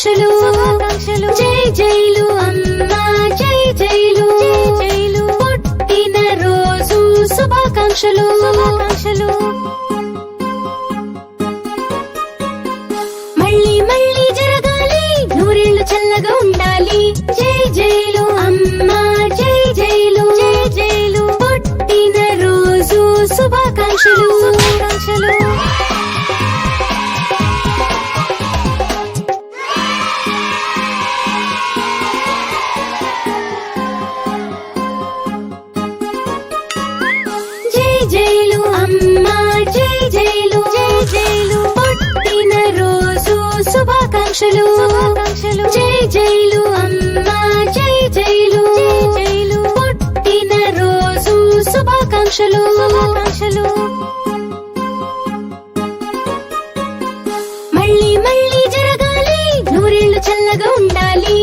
శుభాకాంక్షలు జై జైలు అమ్మా జై జైలు పుట్టిన రోజు శుభాకాంక్షలు మళ్ళీ మళ్ళీ జరగాలి నూరేళ్లు చల్లగా ఉండాలి జై జైలు అమ్మా జై జైలు పుట్టిన రోజు శుభాకాంక్షలు జై జైలు అమ్మా జై జైలు పుట్టిన రోజు శుభాకాంక్షలు జై జైలు అమ్మా జై జైలు పుట్టిన రోజు శుభాకాంక్షలు మళ్ళీ మళ్ళీ జరగాలి నూరేళ్లు చల్లగా ఉండాలి